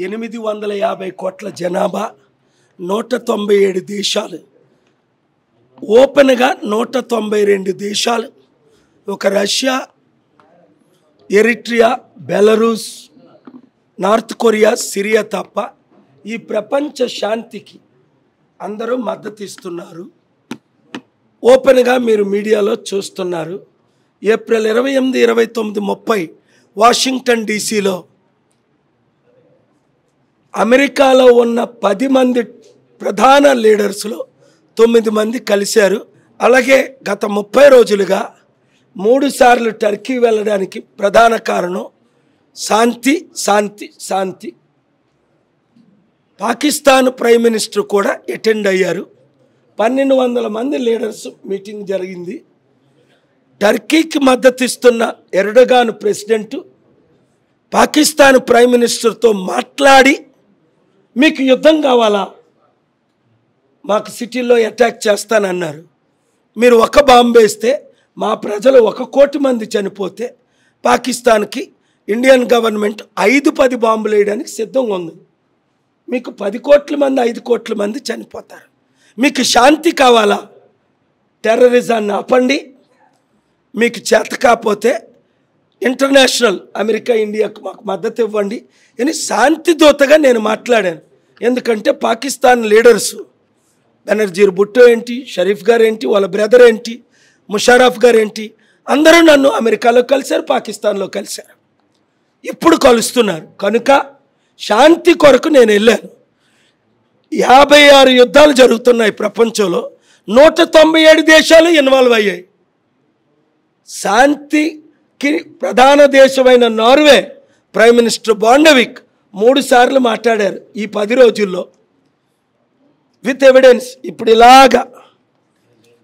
850 కోట్ల జనాభా, 197 దేశాలు, ఓపెన్గా 192 దేశాలు, ఒక Russia, Eritrea, Belarus, north Korea, Syria తప్ప ఈ ప్రపంచ శాంతికి అందరూ మద్దతు ఇస్తున్నారు. ఓపెన్గా మీరు మీడియాలో చూస్తున్నారు. ఏప్రిల్ 28, 29, 30 వాషింగ్టన్ డీసీలో అమెరికాలో ఉన్న 10 మంది ప్రధాన లీడర్స్లో 9 మంది కలిశారు. అలాగే గత 30 రోజులుగా 3 సార్లు టర్కీ వెళ్ళడానికి ప్రధాన కారణం శాంతి శాంతి శాంతి. పాకిస్తాన్ ప్రైమ్ మినిస్టర్ కూడా అటెండ్ అయ్యారు. 1200 మంది లీడర్స్ మీటింగ్ జరిగింది. టర్కీకి మద్దతు ఇస్తున్న ఎర్డోగాన్ ప్రెసిడెంట్ పాకిస్తాన్ ప్రైమ్ మినిస్టర్తో మాట్లాడి, మీకు యుద్ధం కావాలా, మాకు సిటీల్లో అటాక్ చేస్తానన్నారు. మీరు ఒక బాంబు వేస్తే మా ప్రజలు 1 కోటి మంది చనిపోతే పాకిస్తాన్కి ఇండియన్ గవర్నమెంట్ 5-10 బాంబులు వేయడానికి సిద్ధంగా ఉంది. మీకు 10 కోట్ల మంది 5 కోట్ల మంది చనిపోతారు. మీకు శాంతి కావాలా, టెర్రరిజాన్ని ఆపండి. మీకు చేత కాకపోతే ఇంటర్నేషనల్ అమెరికా ఇండియాకు మాకు మద్దతు ఇవ్వండి అని శాంతి దూతగా నేను మాట్లాడాను. ఎందుకంటే పాకిస్తాన్ లీడర్స్ బెనర్జీర్ భుట్టో ఏంటి, షరీఫ్ గారు ఏంటి, వాళ్ళ బ్రదర్ ఏంటి, ముషారఫ్ గారు ఏంటి, అందరూ నన్ను అమెరికాలో కలిశారు, పాకిస్తాన్లో కలిశారు, ఇప్పుడు కలుస్తున్నారు. కనుక శాంతి కొరకు నేను వెళ్ళాను. 56 యుద్ధాలు జరుగుతున్నాయి ప్రపంచంలో, 197 దేశాలు ఇన్వాల్వ్ అయ్యాయి. శాంతికి ప్రధాన దేశమైన నార్వే ప్రైమ్ మినిస్టర్ బాండవిక్ 3 సార్లు మాట్లాడారు ఈ 10 రోజుల్లో విత్ ఎవిడెన్స్. ఇప్పుడు ఇలాగా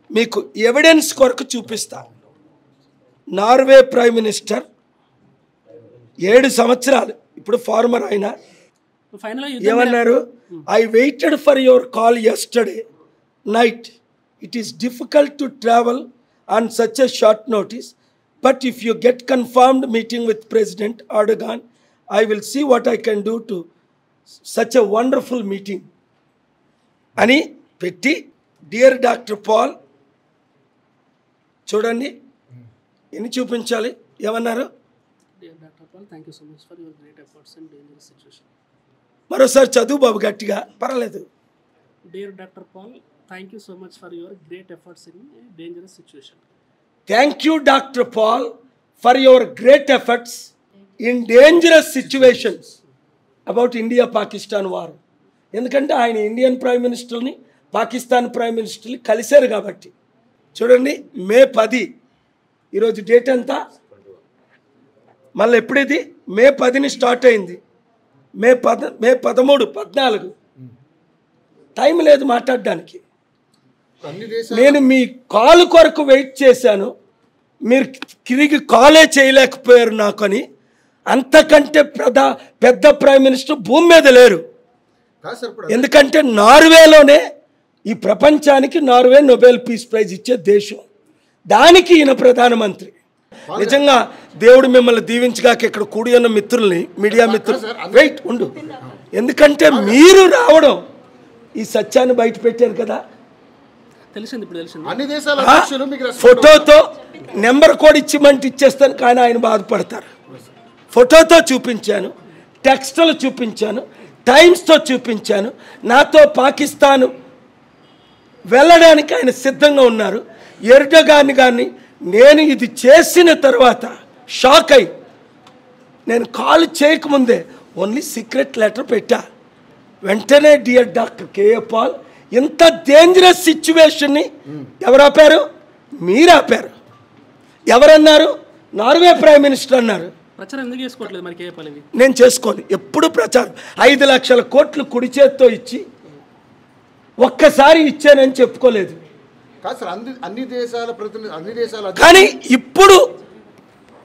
మీకు ఎవిడెన్స్ కొరకు చూపిస్తా. నార్వే ప్రైమ్ మినిస్టర్ 7 సంవత్సరాలు, ఇప్పుడు ఫార్మర్ అయిన, ఏమన్నారు, I waited for your call yesterday night. It is difficult to travel on such a short notice, but if you get confirmed meeting with President Erdogan, I will see what I can do to such a wonderful meeting. అని పెట్టి, dear doctor Paul, చూడండి ఎన్ని చూపించాలి, ఏమన్నారు, మరోసారి చదువు బాబు గట్టిగా, పర్వాలేదు. Dear doctor Paul, thank you so much for your great efforts in a dangerous situation. Thank you, Dr. Paul, for your great efforts in dangerous situations about India-Pakistan war. ఎందుకంటే ఆయన ఇండియన్ ప్రైమ్ మినిస్టర్ని Pakistan prime మినిస్టర్ని కలిశారు కాబట్టి. చూడండి, మే 10, ఈరోజు date ఎంత, మళ్ళీ ఎప్పుడు ఇది, మే 10ని స్టార్ట్ అయింది, మే 13, 14 టైం లేదు మాట్లాడడానికి. నేను మీ కాల్ కొరకు వెయిట్ చేశాను, మీరు తిరిగి కాలే చేయలేకపోయారు నాకు అని. అంతకంటే పెద్ద ప్రైమ్ మినిస్టర్ భూమి మీద లేరు. ఎందుకంటే నార్వేలోనే ఈ ప్రపంచానికి నార్వే నోబెల్ పీస్ ప్రైజ్ ఇచ్చే దేశం, దానికి ఈయన ప్రధానమంత్రి. నిజంగా దేవుడు మిమ్మల్ని దీవించగాక. ఇక్కడ కూడి ఉన్న మిత్రుల్ని, మీడియా మిత్రులు, వెయిట్ ఉండు, ఎందుకంటే మీరు రావడం ఈ సత్యాన్ని బయట పెట్టారు కదా. ఫోటోతో నెంబర్ కోడ్ ఇచ్చిమంటే ఇచ్చేస్తాను, కానీ ఆయన బాధపడతారు. ఫోటోతో చూపించాను, టెక్స్టులు చూపించాను, టైమ్స్తో చూపించాను. నాతో పాకిస్తాన్ వెళ్ళడానికి ఆయన సిద్ధంగా ఉన్నారు. ఎర్డోగాన్ గారిని నేను ఇది చేసిన తర్వాత షాక్ అయి, నేను కాల్ చేయకముందే ఓన్లీ సీక్రెట్ లెటర్ పెట్టా. వెంటనే డియర్ డాక్టర్ కేఏ పాల్, ఇంత డేంజరస్ సిచ్యువేషన్ని ఎవరు ఆపారు, మీరు ఆపారు. ఎవరన్నారు, నార్వే ప్రైమ్ మినిస్టర్ అన్నారు. నేను చేసుకోను ఎప్పుడు ప్రచారం. 5 లక్షల కోట్లు కుడి చేత్తో ఇచ్చి ఒక్కసారి ఇచ్చానని చెప్పుకోలేదు. కానీ ఇప్పుడు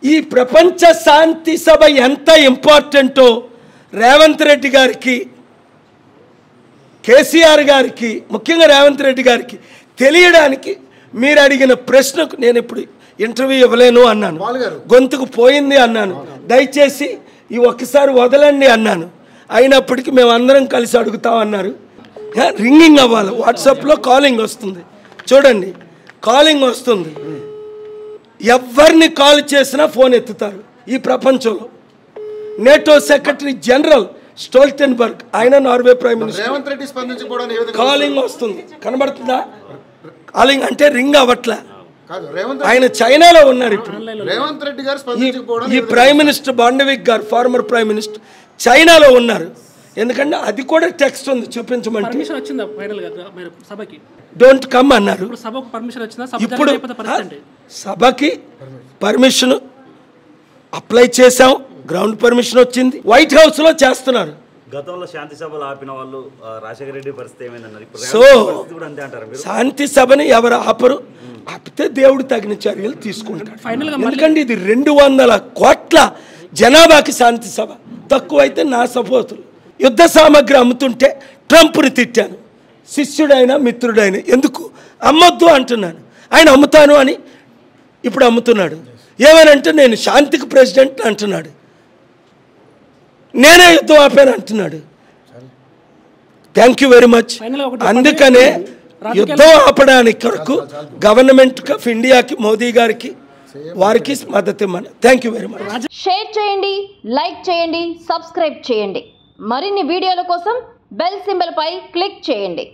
ఈ ప్రపంచ శాంతి సభ ఎంత ఇంపార్టెంటో రేవంత్ రెడ్డి గారికి, కేసీఆర్ గారికి, ముఖ్యంగా రేవంత్ రెడ్డి గారికి తెలియడానికి మీరు అడిగిన ప్రశ్నకు నేను ఇప్పుడు ఇంటర్వ్యూ ఇవ్వలేను అన్నాను, గొంతుకు పోయింది అన్నాను, దయచేసి ఈ ఒక్కసారి వదలండి అన్నాను. అయినప్పటికీ మేము అందరం కలిసి అడుగుతామన్నారు. రింగింగ్ అవ్వాలి, వాట్సాప్లో కాలింగ్ వస్తుంది, చూడండి కాలింగ్ వస్తుంది. ఎవరిని కాల్ చేసినా ఫోన్ ఎత్తుతారు ఈ ప్రపంచంలో. నేటో సెక్రటరీ జనరల్ స్టోల్టెన్బర్గ్, ఆయన నార్వే ప్రైమ్ మినిస్టర్, కాలింగ్ వస్తుంది, కనబడుతుందా? కాలింగ్ అంటే రింగ్ అవ్వట్లా. ఆయన చైనాలో ఉన్నారు ఇప్పుడు. రేవంత్ రెడ్డి గారు ఈ ప్రైమ్ మినిస్టర్ బాండవిక్ గారు, ఫార్మర్ ప్రైమ్ మినిస్టర్, చైనాలో ఉన్నారు. ఎందుకంటే అది కూడా టెక్స్ట్ ఉంది, చూపించమంటే. పర్మిషన్ వచ్చిందా ఫైనల్ గా మీరు సభకి? డోంట్ కమ్ అన్నారు. ఇప్పుడు సభకు పర్మిషన్ వచ్చిందా? ఇప్పుడు పరిస్థితి సభకి పర్మిషన్ అప్లై చేసాం, గ్రౌండ్ పర్మిషన్ వచ్చింది. వైట్ హౌస్ లో చేస్తున్నారు. గతంలో శాంతి సభలు ఆపిన వాళ్ళు రాజశేఖర రెడ్డి పరిస్థితి ఏమైందన్నారు. సో శాంతి సభని ఎవరు ఆపరు, ఆపితే దేవుడు తగిన చర్యలు తీసుకుంటాడు. ఎందుకంటే ఇది 200 కోట్ల జనాభాకి శాంతి సభ. తక్కువైతే నా సపోర్టులు. యుద్ధ సామాగ్రి అమ్ముతుంటే ట్రంప్ని తిట్టాను, శిష్యుడైనా మిత్రుడైనా. ఎందుకు అమ్మొద్దు అంటున్నాను, ఆయన అమ్ముతాను అని ఇప్పుడు అమ్ముతున్నాడు. ఏమనంటే నేను శాంతికి ప్రెసిడెంట్ అంటున్నాడు, నేనే యుద్ధం ఆపాను అంటున్నాడు. Thank you very much. అందుకనే యుద్ధం ఆపడానికి కొరకు గవర్నమెంట్ ఆఫ్ ఇండియాకి, మోదీ గారికి, వారికి మద్దతు ఇవ్వమని. Thank you very much. Share చేయండి, లైక్ చేయండి, సబ్స్క్రైబ్ చేయండి. మరిన్ని వీడియోల కోసం బెల్ సింబల్ పై క్లిక్ చేయండి.